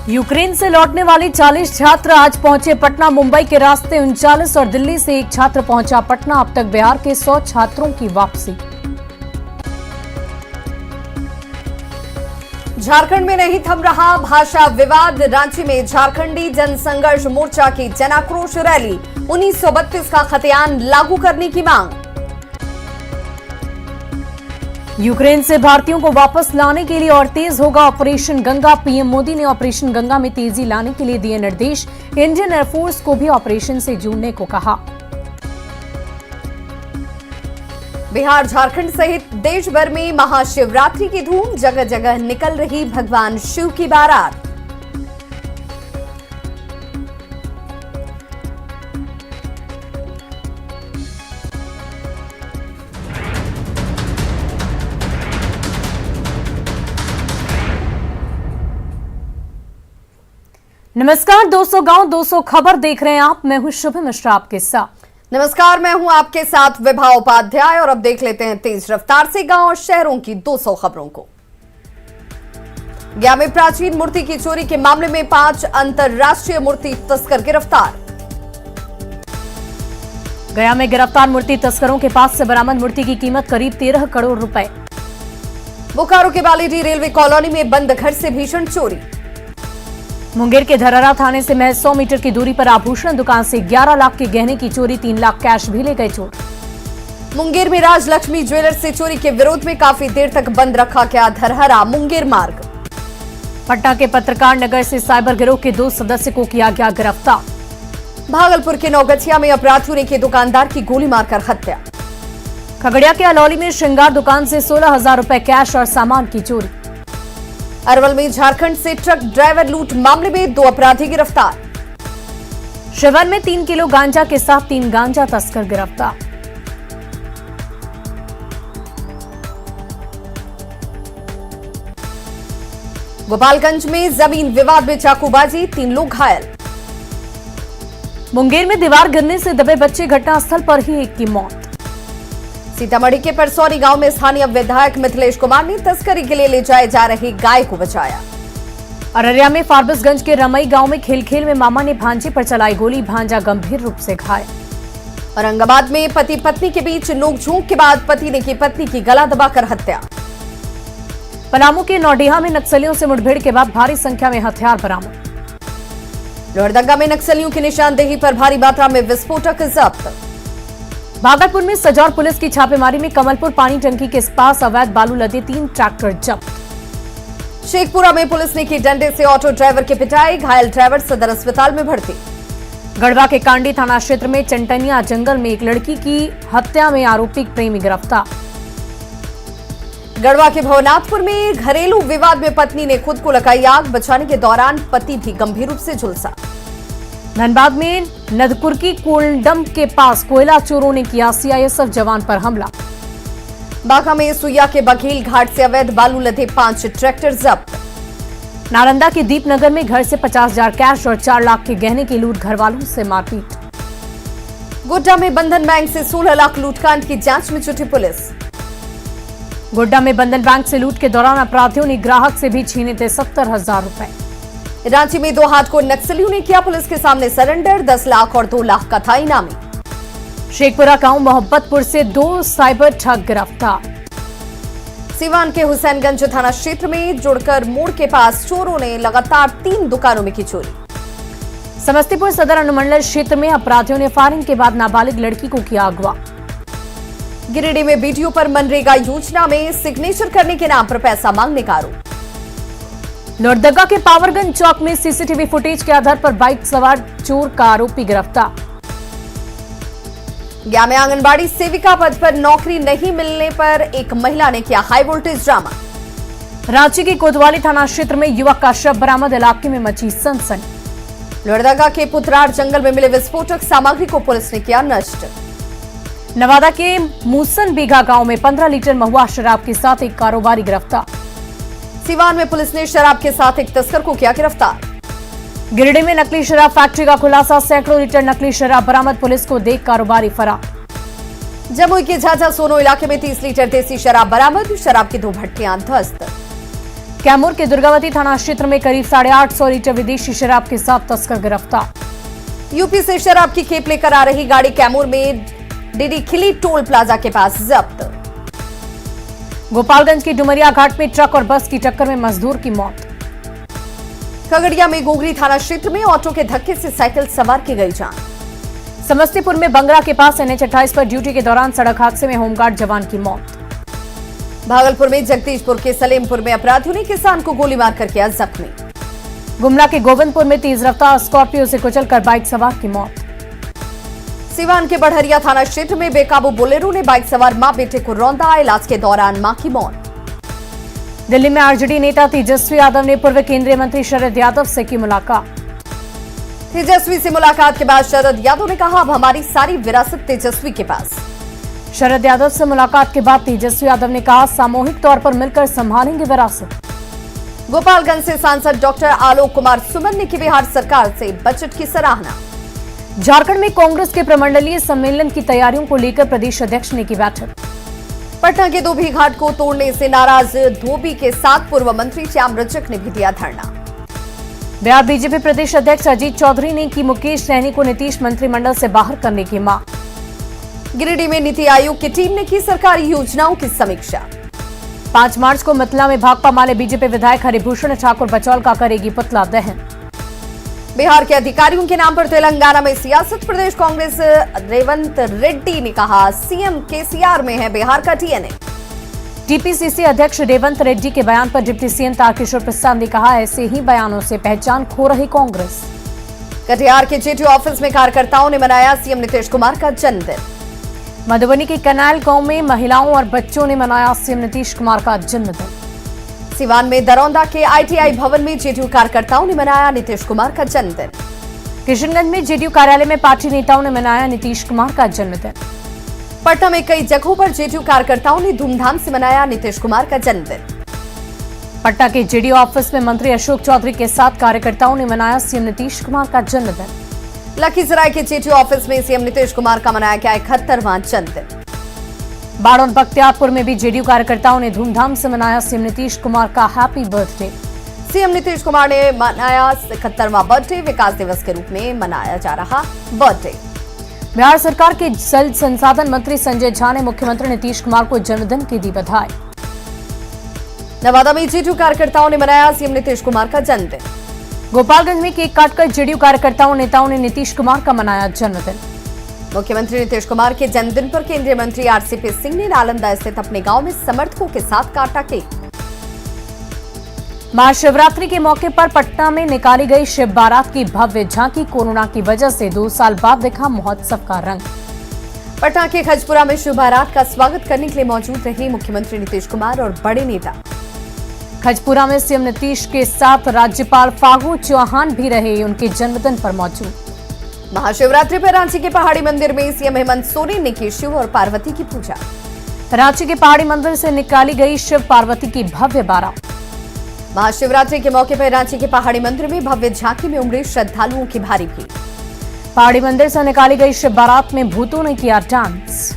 Ukraine से लौटने वाले 40 छात्र आज पहुंचे पटना। मुंबई के रास्ते 39 और दिल्ली से एक छात्र पहुंचा पटना। अब तक बिहार के 100 छात्रों की वापसी। झारखंड में नहीं थम रहा भाषा विवाद। रांची में झारखंडी जनसंघर्ष मोर्चा की जनाक्रोश रैली। 1932 का खतियान लागू करने की मांग। यूक्रेन से भारतीयों को वापस लाने के लिए और तेज होगा ऑपरेशन गंगा। पीएम मोदी ने ऑपरेशन गंगा में तेजी लाने के लिए दिए निर्देश। इंडियन एयरफोर्स को भी ऑपरेशन से जुड़ने को कहा। बिहार झारखंड सहित देश भर में महाशिवरात्रि की धूम। जगह जगह निकल रही भगवान शिव की बारात। नमस्कार, 200 गांव 200 खबर देख रहे हैं आप। मैं हूं शुभ मिश्रा आपके साथ। नमस्कार, मैं हूं आपके साथ विभा उपाध्याय और अब देख लेते हैं तेज रफ्तार से गांव और शहरों की 200 खबरों को। गया में प्राचीन मूर्ति की चोरी के मामले में 5 अंतरराष्ट्रीय मूर्ति तस्कर गिरफ्तार। गया में गिरफ्तार मूर्ति तस्करों के पास से बरामद मूर्ति की कीमत करीब 13 करोड़ रुपए। बोकारो के बालीडीह रेलवे कॉलोनी में बंद घर से भीषण चोरी। मुंगेर के धरहरा थाने से महज 100 मीटर की दूरी पर आभूषण दुकान से 11 लाख के गहने की चोरी। 3 लाख कैश भी ले गए चोर। मुंगेर में राजलक्ष्मी ज्वेलर्स से चोरी के विरोध में काफी देर तक बंद रखा गया धरहरा मुंगेर मार्ग। पटना के पत्रकार नगर से साइबर गिरोह के 2 सदस्य को किया गया गिरफ्तार। भागलपुर के नौगछिया में अपराधियों ने की दुकानदार की गोली मारकर हत्या। खगड़िया के अलौली में श्रृंगार दुकान से 16,000 रुपए कैश और सामान की चोरी। अरवल में झारखंड से ट्रक ड्राइवर लूट मामले में 2 अपराधी गिरफ्तार। शिवन में 3 किलो गांजा के साथ 3 गांजा तस्कर गिरफ्तार। गोपालगंज में जमीन विवाद में चाकूबाजी, 3 लोग घायल। मुंगेर में दीवार गिरने से दबे बच्चे, घटनास्थल पर ही एक की मौत। सीतामढ़ी के परसौनी गांव में स्थानीय विधायक मिथिलेश कुमार ने तस्करी के लिए ले जाए जा रही गाय को बचाया। अररिया में फारबिसगंज के रमई गांव में खेल खेल में मामा ने भांजे पर चलाई गोली, भांजा गंभीर रूप से घायल। औरंगाबाद में पति पत्नी के बीच नोकझोंक के बाद पति ने की पत्नी की गला दबाकर हत्या। पलामू के नौडीहा में नक्सलियों से मुठभेड़ के बाद भारी संख्या में हथियार बरामद। लोहरदगा में नक्सलियों की निशानदेही पर भारी मात्रा में विस्फोटक जब्त। भागलपुर में सजौर पुलिस की छापेमारी में कमलपुर पानी टंकी के पास अवैध बालू लदे 3 ट्रैक्टर जब्त। शेखपुरा में पुलिस ने की डंडे से ऑटो ड्राइवर की पिटाई, घायल ड्राइवर सदर अस्पताल में भर्ती। गढ़वा के कांडी थाना क्षेत्र में चंटनिया जंगल में एक लड़की की हत्या में आरोपी प्रेमी गिरफ्तार। गढ़वा के भवनाथपुर में घरेलू विवाद में पत्नी ने खुद को लगाई आग, बचाने के दौरान पति भी गंभीर रूप से झुलसा। धनबाद में नदकुर्की कोलडम के पास कोयला चोरों ने किया सीआईएसएफ जवान पर हमला। बांका में सुइया के बघेल घाट से अवैध बालू लदे 5 ट्रैक्टर जब्त। नालंदा के दीपनगर में घर से 50,000 कैश और 4 लाख के गहने की लूट, घरवालों से मारपीट। गोड्डा में बंधन बैंक से 16 लाख लूटकांड की जांच में जुटी पुलिस। गोड्डा में बंधन बैंक से लूट के दौरान अपराधियों ने ग्राहक से भी छीने थे 70,000 रुपए। रांची में 2 हाथ को नक्सलियों ने किया पुलिस के सामने सरेंडर, 10 लाख और 2 लाख का था इनामी। शेखपुरा गांव मोहब्बतपुर से 2 साइबर ठग गिरफ्तार। सीवान के हुसैनगंज थाना क्षेत्र में जुड़कर मोड़ के पास चोरों ने लगातार 3 दुकानों में की चोरी। समस्तीपुर सदर अनुमंडल क्षेत्र में अपराधियों ने फायरिंग के बाद नाबालिग लड़की को किया अगवा। गिरिडीह में बीडीओ पर मनरेगा योजना में सिग्नेचर करने के नाम पर पैसा मांगने का आरोप। लोहरदगा के पावरगंज चौक में सीसीटीवी फुटेज के आधार पर बाइक सवार चोर का आरोपी गिरफ्तार। गया में आंगनबाड़ी सेविका पद पर नौकरी नहीं मिलने पर एक महिला ने किया हाई वोल्टेज ड्रामा। रांची के कोतवाली थाना क्षेत्र में युवक का शव बरामद, इलाके में मची सनसनी। लोहरदगा के पुतरार जंगल में मिले विस्फोटक सामग्री को पुलिस ने किया नष्ट। नवादा के मूसन बीघा गांव में 15 लीटर महुआ शराब के साथ एक कारोबारी गिरफ्तार। सीवान में पुलिस ने शराब के साथ एक तस्कर को किया गिरफ्तार। गिरिडीह में नकली शराब फैक्ट्री का खुलासा, सैकड़ों लीटर नकली शराब बरामद, पुलिस को देख कारोबारी फरार। जमुई के झाझा सोनो इलाके में 30 लीटर देसी शराब बरामद, शराब की 2 भट्टियां ध्वस्त। कैमूर के दुर्गावती थाना क्षेत्र में करीब 850 लीटर विदेशी शराब के साथ तस्कर गिरफ्तार। यूपी से शराब की खेप लेकर आ रही गाड़ी कैमूर में डीडीखिली टोल प्लाजा के पास जब्त। गोपालगंज के डुमरिया घाट में ट्रक और बस की टक्कर में मजदूर की मौत। खगड़िया में गोगरी थाना क्षेत्र में ऑटो के धक्के से साइकिल सवार की गई जान। समस्तीपुर में बंगरा के पास NH 28 पर ड्यूटी के दौरान सड़क हादसे में होमगार्ड जवान की मौत। भागलपुर में जगदीशपुर के सलेमपुर में अपराधियों ने किसान को गोली मारकर किया जख्मी। गुमला के गोविंदपुर में तेज रफ्तार स्कॉर्पियो से कुचलकर बाइक सवार की मौत। सीवान के बढ़हरिया थाना क्षेत्र में बेकाबू बोलेरो ने बाइक सवार मां बेटे को रौंदा। इलाज के दौरान मां की मौत। दिल्ली में आरजेडी नेता तेजस्वी यादव ने पूर्व केंद्रीय मंत्री शरद यादव से की मुलाकात। तेजस्वी से मुलाकात के बाद शरद यादव ने कहा, अब हमारी सारी विरासत तेजस्वी के पास। शरद यादव से मुलाकात के बाद तेजस्वी यादव ने कहा, सामूहिक तौर पर मिलकर संभालेंगे विरासत। गोपालगंज से सांसद डॉक्टर आलोक कुमार सुमन ने की बिहार सरकार से बजट की सराहना। झारखंड में कांग्रेस के प्रमंडलीय सम्मेलन की तैयारियों को लेकर प्रदेश अध्यक्ष ने की बैठक। पटना के धोबी घाट को तोड़ने से नाराज धोबी के साथ पूर्व मंत्री श्याम रजक ने भी दिया धरना। बिहार बीजेपी प्रदेश अध्यक्ष अजीत चौधरी ने की मुकेश सहनी को नीतीश मंत्रिमंडल से बाहर करने की मांग। गिरिडीह में नीति आयोग की टीम ने की सरकारी योजनाओं की समीक्षा। 5 मार्च को मिथिला में भाकपा माले बीजेपी विधायक हरिभूषण ठाकुर बचौल का करेगी पुतला दहन। बिहार के अधिकारियों के नाम पर तेलंगाना में सियासत। प्रदेश कांग्रेस रेवंत रेड्डी ने कहा, सीएम केसीआर में है बिहार का डीएनए। टीपीसीसी अध्यक्ष रेवंत रेड्डी के बयान पर डिप्टी सीएम तारकिशोर प्रसाद ने कहा, ऐसे ही बयानों से पहचान खो रही कांग्रेस। कटिहार के जेटीयू ऑफिस में कार्यकर्ताओं ने मनाया सीएम नीतीश कुमार का जन्मदिन। मधुबनी के कनाल गांव में महिलाओं और बच्चों ने मनाया सीएम नीतीश कुमार का जन्मदिन। सिवान में दरौंदा के आईटीआई भवन में जेडीयू कार्यकर्ताओं ने मनाया नीतीश कुमार का जन्मदिन। किशनगंज में जेडीयू कार्यालय में पार्टी नेताओं ने मनाया नीतीश कुमार का जन्मदिन। पटना में कई जगहों पर जेडीयू कार्यकर्ताओं ने धूमधाम से मनाया नीतीश कुमार का जन्मदिन। पटना के जेडीयू ऑफिस में मंत्री अशोक चौधरी के साथ कार्यकर्ताओं ने मनाया सीएम नीतीश कुमार का जन्मदिन। लखीसराय के जेडीयू ऑफिस में सीएम नीतीश कुमार का मनाया गया 71वां जन्मदिन। बाड़ौद बख्तियारपुर में भी जेडीयू कार्यकर्ताओं ने धूमधाम से मनाया सीएम नीतीश कुमार का happy birthday. CM Nitish Kumar ने मनाया 71वां बर्थडे। विकास दिवस के रूप में मनाया जा रहा बर्थडे। बिहार सरकार के जल संसाधन मंत्री संजय झा ने मुख्यमंत्री नीतीश कुमार को जन्मदिन की दी बधाई। नवादा में जेडीयू कार्यकर्ताओं ने मनाया सीएम नीतीश कुमार का जन्मदिन। गोपालगंज में केक काटकर जेडीयू कार्यकर्ताओं नेताओं ने नीतीश कुमार का मनाया जन्मदिन। मुख्यमंत्री नीतीश कुमार के जन्मदिन पर केंद्रीय मंत्री आरसीपी सिंह ने नालंदा स्थित अपने गांव में समर्थकों के साथ काटा केक। महाशिवरात्रि के मौके पर पटना में निकाली गई शिव बारात की भव्य झांकी। कोरोना की वजह से 2 साल बाद दिखा महोत्सव का रंग। पटना के खजपुरा में शिव बारात का स्वागत करने के लिए मौजूद रहे मुख्यमंत्री नीतीश कुमार और बड़े नेता। खजपुरा में सीएम नीतीश के साथ राज्यपाल फागू चौहान भी रहे उनके जन्मदिन पर मौजूद। महाशिवरात्रि पर रांची के पहाड़ी मंदिर में सीएम हेमंत सोरेन ने की शिव और पार्वती की पूजा। रांची के पहाड़ी मंदिर से निकाली गई शिव पार्वती की भव्य बारात। महाशिवरात्रि के मौके पर रांची के पहाड़ी मंदिर में भव्य झांकी में उमड़ी श्रद्धालुओं की भारी भीड़। पहाड़ी मंदिर से निकाली गई शिव बारात में भूतों ने किया डांस।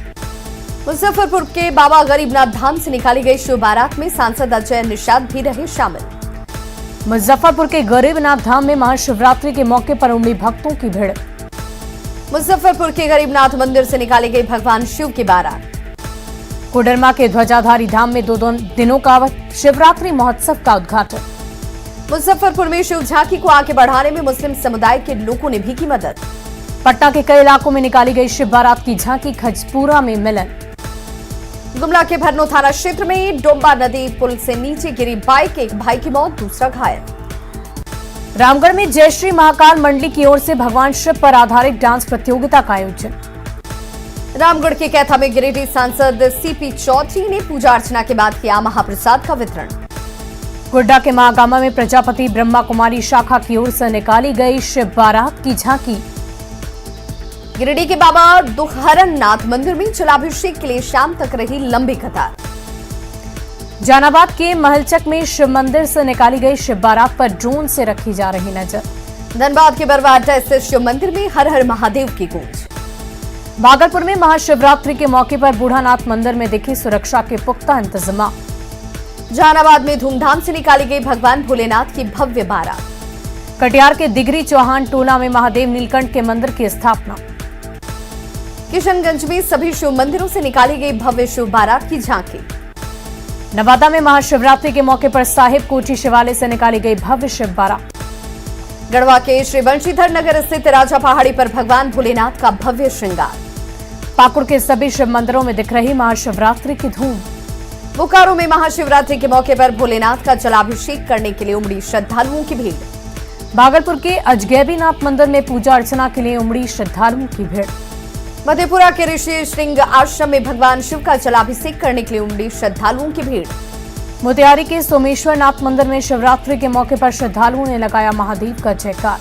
मुजफ्फरपुर के बाबा गरीबनाथ धाम से निकाली गई शिव बारात में सांसद अजय निषाद भी रहे शामिल। मुजफ्फरपुर के गरीबनाथ धाम में महाशिवरात्रि के मौके पर उमड़ी भक्तों की भीड़। मुजफ्फरपुर के गरीबनाथ मंदिर से निकाली गई भगवान शिव की बारात। कोडरमा के ध्वजाधारी धाम में 2 दिनों का शिवरात्रि महोत्सव का उद्घाटन। मुजफ्फरपुर में शिव झांकी को आगे बढ़ाने में मुस्लिम समुदाय के लोगों ने भी की मदद। पटना के कई इलाकों में निकाली गई शिव बारात की झांकी। खजपुरा में मिलन। गुमला के भरनो थाना क्षेत्र में डोंबा नदी पुल से नीचे गिरी बाइक, एक भाई की मौत, दूसरा घायल। रामगढ़ में जयश्री महाकाल मंडली की ओर से भगवान शिव पर आधारित डांस प्रतियोगिता का आयोजन। रामगढ़ के कैथा में गिरिडीह सांसद सीपी चौधरी ने पूजा अर्चना के बाद किया महाप्रसाद का वितरण। गोड्डा के महागामा में प्रजापति ब्रह्मा कुमारी शाखा की ओर से निकाली गई शिव बारात की झांकी। गिरिडीह के बाबा दुखहरण नाथ मंदिर में जलाभिषेक के लिए शाम तक रही लंबी कतार। जहानाबाद के महलचक में शिव मंदिर से निकाली गई शिव बारात पर ड्रोन से रखी जा रही नजर। धनबाद के बरवा अड्डा स्थित शिव मंदिर में हर हर महादेव की गूंज। भागलपुर में महाशिवरात्रि के मौके पर बूढ़ानाथ मंदिर में दिखी सुरक्षा के पुख्ता इंतजाम। जहानाबाद में धूमधाम से निकाली गई भगवान भोलेनाथ की भव्य बारात। कटिहार के दिगरी चौहान टोला में महादेव नीलकंठ के मंदिर की स्थापना। किशनगंज में सभी शिव मंदिरों से निकाली गई भव्य शिव बारात की झांकी। नवादा में महाशिवरात्रि के मौके पर साहिब कोठी शिवालय से निकाली गई भव्य शिव बारात। गढ़वा के श्री बंशीधर नगर स्थित राजा पहाड़ी पर भगवान भोलेनाथ का भव्य श्रृंगार। पाकुड़ के सभी शिव मंदिरों में दिख रही महाशिवरात्रि की धूम। बोकारो में महाशिवरात्रि के मौके पर भोलेनाथ का जलाभिषेक करने के लिए उमड़ी श्रद्धालुओं की भीड़। भागलपुर के अजगैबीनाथ मंदिर में पूजा अर्चना के लिए उमड़ी श्रद्धालुओं की भीड़। मधेपुरा के ऋषि श्रृंग आश्रम में भगवान शिव का जलाभिषेक करने के लिए उमड़ी श्रद्धालुओं की भीड़। मोतिहारी के सोमेश्वर नाथ मंदिर में शिवरात्रि के मौके पर श्रद्धालुओं ने लगाया महादेव का जयकार।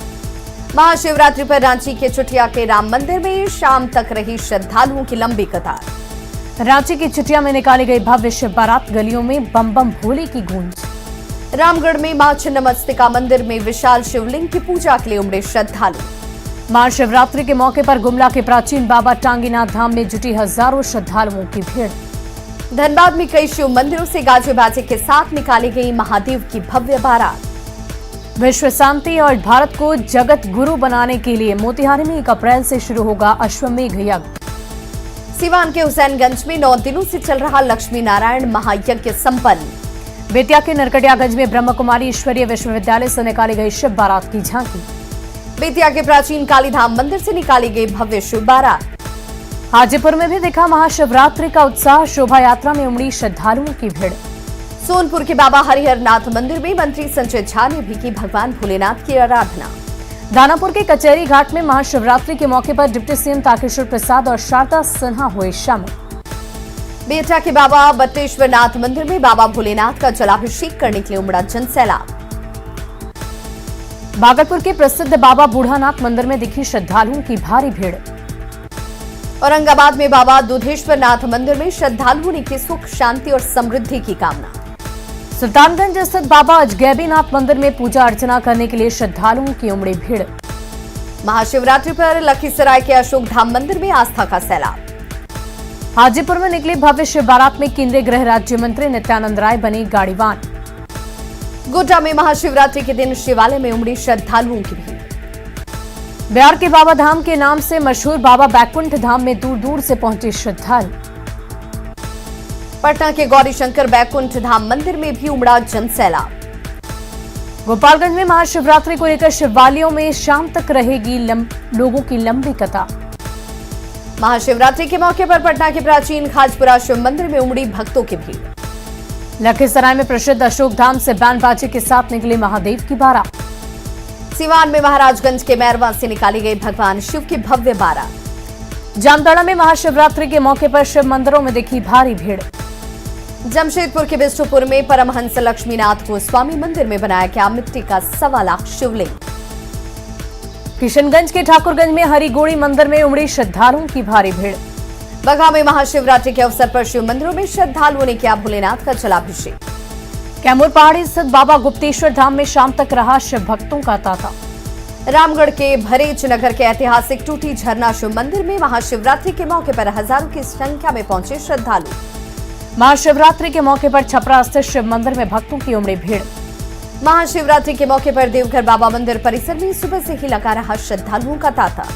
महाशिवरात्रि पर रांची के चुटिया के राम मंदिर में शाम तक रही श्रद्धालुओं की लंबी कतार। रांची की चुटिया में निकाली गई भव्य शिव बारात, गलियों में बम बम भोले की गूंज। रामगढ़ में मां छिन्नमस्तिका मंदिर में विशाल शिवलिंग की पूजा के लिए उमड़े श्रद्धालु। महाशिवरात्रि के मौके पर गुमला के प्राचीन बाबा टांगीनाथ धाम में जुटी हजारों श्रद्धालुओं की भीड़। धनबाद में कई शिव मंदिरों से गाजे बाजे के साथ निकाली गई महादेव की भव्य बारात। विश्व शांति और भारत को जगत गुरु बनाने के लिए मोतिहारी में 1 अप्रैल से शुरू होगा अश्वमेघ यज्ञ। सिवान के हुसैनगंज में 9 दिनों से चल रहा लक्ष्मी नारायण महायज्ञ संपन्न। बेतिया के नरकटियागंज में ब्रह्म कुमारी ईश्वरीय विश्वविद्यालय से निकाली गई शिव बारात की झांकी। बेतिया के प्राचीन कालीधाम मंदिर से निकाली गई भव्य शिव बारात। हाजीपुर में भी दिखा महाशिवरात्रि का उत्साह, शोभा यात्रा में उमड़ी श्रद्धालुओं की भीड़। सोनपुर के बाबा हरिहर नाथ मंदिर में मंत्री संजय झा ने भी की भगवान भोलेनाथ की आराधना। दानापुर के कचहरी घाट में महाशिवरात्रि के मौके पर डिप्टी सीएम तारकिशोर प्रसाद और शारदा सिन्हा हुए शामिल। बेटा के बाबा बट्टेश्वर नाथ मंदिर में बाबा भोलेनाथ का जलाभिषेक करने के लिए उमड़ा जनसैलाब। भागलपुर के प्रसिद्ध बाबा बूढ़ानाथ मंदिर में दिखी श्रद्धालुओं की भारी भीड़। औरंगाबाद में बाबा दुधेश्वर नाथ मंदिर में श्रद्धालुओं ने की सुख शांति और समृद्धि की कामना। सुल्तानगंज स्थित बाबा अजगैबीनाथ मंदिर में पूजा अर्चना करने के लिए श्रद्धालुओं की उमड़ी भीड़। महाशिवरात्रि पर लखीसराय के अशोक धाम मंदिर में आस्था का सैलाब। हाजीपुर में निकली भव्य शिव बारात में केंद्रीय गृह राज्य मंत्री नित्यानंद राय बने गाड़ीवान। गोड्डा में महाशिवरात्रि के दिन शिवालय में उमड़ी श्रद्धालुओं की भीड़। बिहार के बाबा धाम के नाम से मशहूर बाबा बैकुंठ धाम में दूर दूर से पहुंचे श्रद्धालु। पटना के गौरीशंकर बैकुंठ धाम मंदिर में भी उमड़ा जनसैलाब। गोपालगंज में महाशिवरात्रि को लेकर शिवालयों में शाम तक रहेगी लोगों की लंबी कतार। महाशिवरात्रि के मौके पर पटना के प्राचीन खाजपुरा शिव मंदिर में उमड़ी भक्तों की भीड़। लखीसराय में प्रसिद्ध अशोक धाम से बैंड बाजे के साथ निकली महादेव की बारात। सिवान में महाराजगंज के मैरवा से निकाली गई भगवान शिव की भव्य बारात। जामताड़ा में महाशिवरात्रि के मौके पर शिव मंदिरों में दिखी भारी भीड़। जमशेदपुर के बिष्टुपुर में परमहंस लक्ष्मीनाथ गोस्वामी मंदिर में बनाया गया मिट्टी का 1.25 लाख शिवलिंग। किशनगंज के ठाकुरगंज में हरिगोड़ी मंदिर में उमड़ी श्रद्धालुओं की भारी भीड़। बगहा में महाशिवरात्रि के अवसर पर शिव मंदिरों में श्रद्धालुओं ने किया भोलेनाथ का जलाभिषेक। कैमूर पहाड़ी स्थित बाबा गुप्तेश्वर धाम में शाम तक रहा शिव भक्तों का तांता। रामगढ़ के भरेच नगर के ऐतिहासिक टूटी झरना शिव मंदिर में महाशिवरात्रि के मौके पर हजारों की संख्या में पहुंचे श्रद्धालु। महाशिवरात्रि के मौके पर छपरा स्थित शिव मंदिर में भक्तों की उमड़ी भीड़। महाशिवरात्रि के मौके पर देवघर बाबा मंदिर परिसर में सुबह से ही लगा रहा श्रद्धालुओं का तांता।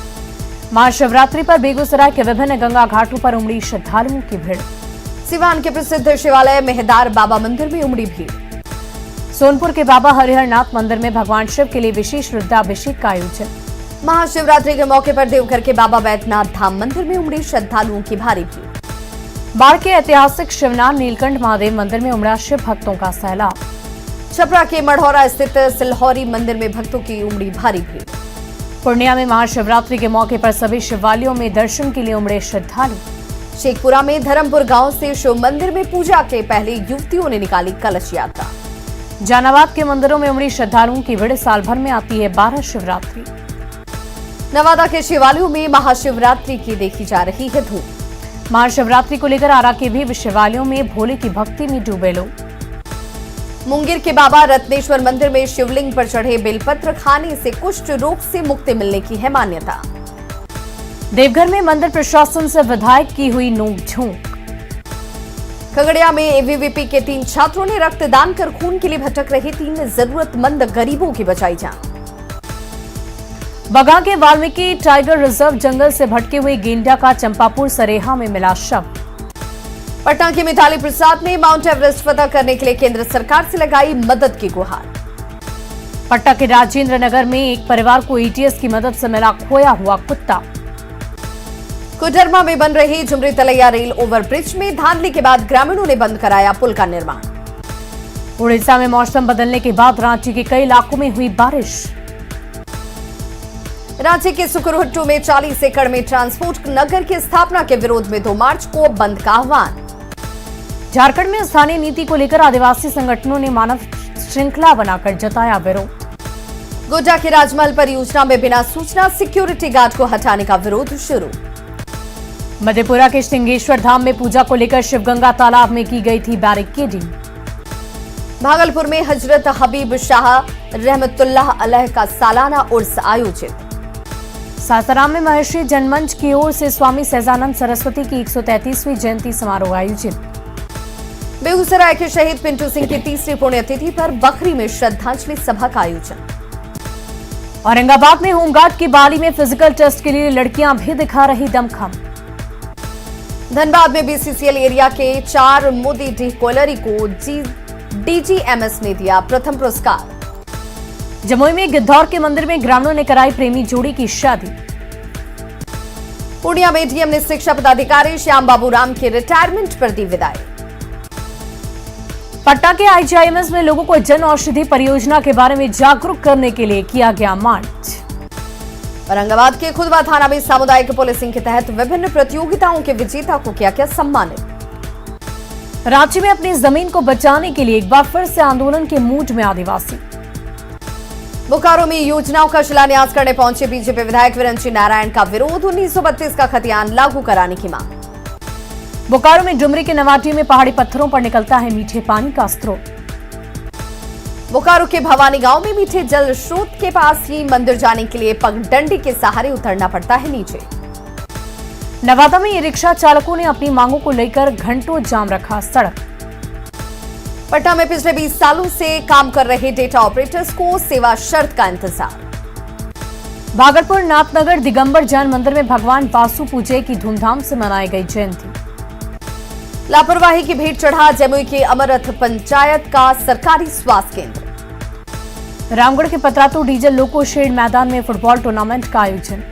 महाशिवरात्रि पर बेगूसराय के विभिन्न गंगा घाटों पर उमड़ी श्रद्धालुओं की भीड़। सिवान के प्रसिद्ध शिवालय मेहदार बाबा मंदिर में उमड़ी भीड़। सोनपुर के बाबा हरिहर नाथ मंदिर में भगवान शिव के लिए विशेष रुद्राभिषेक का आयोजन। महाशिवरात्रि के मौके पर देवघर के बाबा बैद्यनाथ धाम मंदिर में उमड़ी श्रद्धालुओं की भारी भीड़। बाढ़ के ऐतिहासिक शिवनाथ नीलकंठ महादेव मंदिर में उमड़ा शिव भक्तों का सैलाब। छपरा के मढ़ौरा स्थित सिलहौरी मंदिर में भक्तों की उमड़ी भारी भीड़। पूर्णिया में महाशिवरात्रि के मौके पर सभी शिवालयों में दर्शन के लिए उमड़े श्रद्धालु। शेखपुरा में धर्मपुर गांव से शिव मंदिर में पूजा के पहले युवतियों ने निकाली कलश यात्रा। जहानाबाद के मंदिरों में उमड़ी श्रद्धालुओं की भीड़। साल भर में आती है 12 शिवरात्रि। नवादा के शिवालयों में महाशिवरात्रि की देखी जा रही है धूम। महाशिवरात्रि को लेकर आरा के भी शिवालयों में भोले की भक्ति में डूबे लोग। मुंगेर के बाबा रत्नेश्वर मंदिर में शिवलिंग पर चढ़े बेलपत्र खाने से कुष्ठ रोग से मुक्ति मिलने की है मान्यता। देवघर में मंदिर प्रशासन से विधायक की हुई नोकझोंक। खगड़िया में एबीवीपी के 3 छात्रों ने रक्तदान कर खून के लिए भटक रहे 3 जरूरतमंद गरीबों की बचाई जान। बगा के वाल्मीकि टाइगर रिजर्व जंगल से भटके हुए गेंडा का चंपापुर सरेहा में मिला शव। पटना की मिताली प्रसाद ने माउंट एवरेस्ट फतह करने के लिए केंद्र सरकार से लगाई मदद की गुहार। पटना के राजेंद्र नगर में एक परिवार को एटीएस की मदद से मिला खोया हुआ कुत्ता। कोडरमा में बन रही झुमरी तलैया रेल ओवरब्रिज में धांधली के बाद ग्रामीणों ने बंद कराया पुल का निर्माण। उड़ीसा में मौसम बदलने के बाद रांची के कई इलाकों में हुई बारिश। रांची के सुकुरहुट्टू में 40 एकड़ में ट्रांसपोर्ट नगर की स्थापना के विरोध में 2 मार्च को बंद का आह्वान। झारखंड में स्थानीय नीति को लेकर आदिवासी संगठनों ने मानव श्रृंखला बनाकर जताया विरोध। गोड्डा की राजमहल परियोजना में बिना सूचना सिक्योरिटी गार्ड को हटाने का विरोध शुरू। मधेपुरा के सिंहेश्वर धाम में पूजा को लेकर शिवगंगा तालाब में की गई थी बैरिकेडिंग। भागलपुर में हजरत हबीब शाह रहमतुल्लाह अलैह का सालाना उर्स आयोजित। सासाराम में महर्षि जनमंच की ओर से स्वामी सहजानंद सरस्वती की 133वीं जयंती समारोह आयोजित। बेगूसराय के शहीद पिंटू सिंह की 3री पुण्यतिथि पर बखरी में श्रद्धांजलि सभा का आयोजन। औरंगाबाद में होमगार्ड की बाली में फिजिकल टेस्ट के लिए लड़कियां भी दिखा रही दमखम। धनबाद में बीसीसीएल एरिया के 4 मोदी डी कोयलरी को डीजीएमएस ने दिया प्रथम पुरस्कार। जमुई में गिद्धौर के मंदिर में ग्रामीणों ने कराई प्रेमी जोड़ी की शादी। पूर्णिया में डीएम ने शिक्षा पदाधिकारी श्याम बाबू राम के रिटायरमेंट पर दी विदाई। पटना के आईजीआईएमएस में लोगों को जन औषधि परियोजना के बारे में जागरूक करने के लिए किया गया मार्च। औरंगाबाद के खुदवा थाना में सामुदायिक पुलिसिंग के तहत विभिन्न प्रतियोगिताओं के विजेता को किया गया सम्मानित। रांची में अपनी जमीन को बचाने के लिए एक बार फिर से आंदोलन के मूड में आदिवासी। बोकारो में योजनाओं का शिलान्यास करने पहुंचे बीजेपी विधायक विरंची नारायण का विरोध। 1932 का खतियान लागू कराने की मांग। बोकारो में डुमरी के नवाटी में पहाड़ी पत्थरों पर निकलता है मीठे पानी का स्रोत। बोकारो के भवानी गांव में मीठे जल स्रोत के पास ही मंदिर जाने के लिए पगडंडी के सहारे उतरना पड़ता है नीचे। नवादा में ई रिक्शा चालकों ने अपनी मांगों को लेकर घंटों जाम रखा सड़क। पटना में पिछले 20 सालों से काम कर रहे डेटा ऑपरेटर्स को सेवा शर्त का इंतजार। भागलपुर नाथनगर दिगंबर जैन मंदिर में भगवान वासु पूजे की धूमधाम से मनाई गई जयंती। लापरवाही की भेंट चढ़ा जमुई के अमरथ पंचायत का सरकारी स्वास्थ्य केंद्र। रामगढ़ के पतरातू डीजल लोको शेड मैदान में फुटबॉल टूर्नामेंट का आयोजन।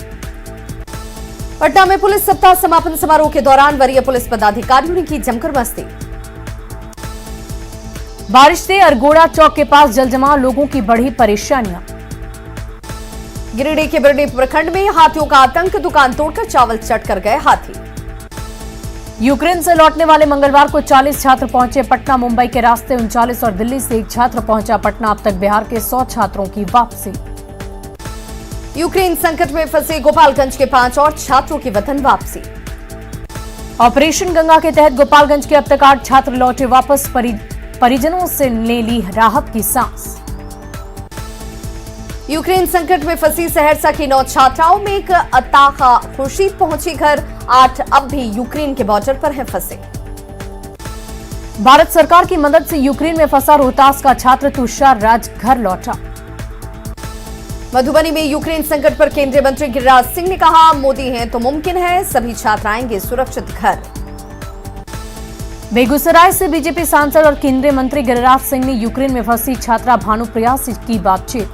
पटना में पुलिस सप्ताह समापन समारोह के दौरान वरीय पुलिस पदाधिकारियों ने की जमकर मस्ती। बारिश से अरगोड़ा चौक के पास जलजमाव, लोगों की बढ़ी परेशानियां। गिरिडीह के बिरडी प्रखंड में हाथियों का आतंक, दुकान तोड़कर चावल चट कर गए हाथी। यूक्रेन से लौटने वाले मंगलवार को 40 छात्र पहुंचे पटना। मुंबई के रास्ते 39 और दिल्ली से एक छात्र पहुंचा पटना। अब तक बिहार के 100 छात्रों की वापसी। यूक्रेन संकट में फंसे गोपालगंज के 5 और छात्रों की वतन वापसी। ऑपरेशन गंगा के तहत गोपालगंज के अब तक 8 छात्र लौटे वापस। परिजनों से ने ली राहत की सांस। यूक्रेन संकट में फंसी सहरसा की 9 छात्राओं में एक अताहा खुर्शीद पहुंची घर। 8 अब भी यूक्रेन के बॉर्डर पर हैं फंसे। भारत सरकार की मदद से यूक्रेन में फंसा रोहतास का छात्र तुषार राज घर लौटा। मधुबनी में यूक्रेन संकट पर केंद्रीय मंत्री गिरिराज सिंह ने कहा, मोदी हैं तो मुमकिन है सभी छात्र आएंगे सुरक्षित घर। बेगूसराय से बीजेपी सांसद और केंद्रीय मंत्री गिरिराज सिंह ने यूक्रेन में फंसी छात्रा भानुप्रिया से की बातचीत।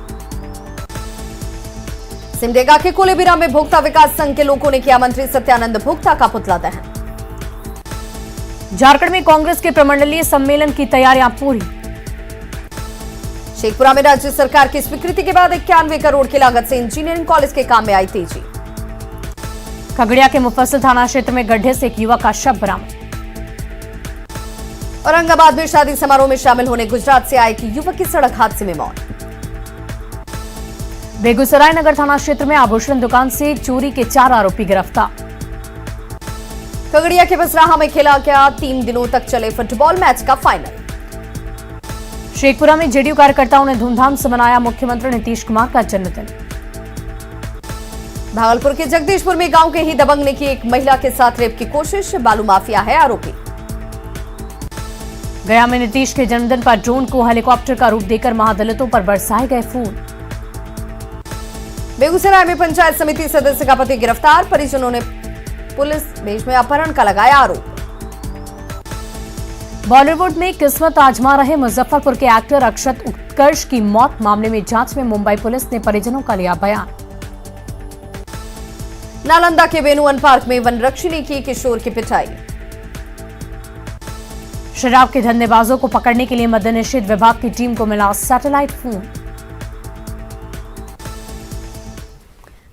सिमडेगा के कोलेबिरा में भोक्ता विकास संघ के लोगों ने किया मंत्री सत्यानंद भोक्ता का पुतला दहन। झारखंड में कांग्रेस के प्रमंडलीय सम्मेलन की तैयारियां पूरी। शेखपुरा में राज्य सरकार की स्वीकृति के बाद 91 करोड़ की लागत से इंजीनियरिंग कॉलेज के काम में आई तेजी। खगड़िया के मुफस्सिल थाना क्षेत्र में गड्ढे से एक युवक का शव बरामद। औरंगाबाद में शादी समारोह में शामिल होने गुजरात से आए एक युवक की सड़क हादसे में मौत। बेगूसराय नगर थाना क्षेत्र में आभूषण दुकान से चोरी के 4 आरोपी गिरफ्तार। खगड़िया के बसराहा में खेला गया 3 दिनों तक चले फुटबॉल मैच का फाइनल। शेखपुरा में जेडीयू कार्यकर्ताओं ने धूमधाम से मनाया मुख्यमंत्री नीतीश कुमार का जन्मदिन। भागलपुर के जगदीशपुर में गांव के ही दबंग ने की एक महिला के साथ रेप की कोशिश। बालू माफिया है आरोपी। गया में नीतीश के जन्मदिन पर ड्रोन को हेलीकॉप्टर का रूप देकर महादलितों पर बरसाए गए फूल। बेगूसराय में पंचायत समिति सदस्य का पति गिरफ्तार, परिजनों ने पुलिस भेष में अपहरण का लगाया आरोप। बॉलीवुड में किस्मत आजमा रहे मुजफ्फरपुर के एक्टर अक्षत उत्कर्ष की मौत मामले में जांच में मुंबई पुलिस ने परिजनों का लिया बयान। नालंदा के वेणुवन पार्क में वनरक्षी ने की किशोर की पिटाई। शराब के धंधेबाजों को पकड़ने के लिए मद्यनिषेध विभाग की टीम को मिला सैटेलाइट फोन।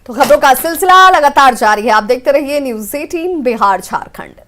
तो खबरों का सिलसिला लगातार जारी है, आप देखते रहिए न्यूज़ 18 बिहार झारखंड।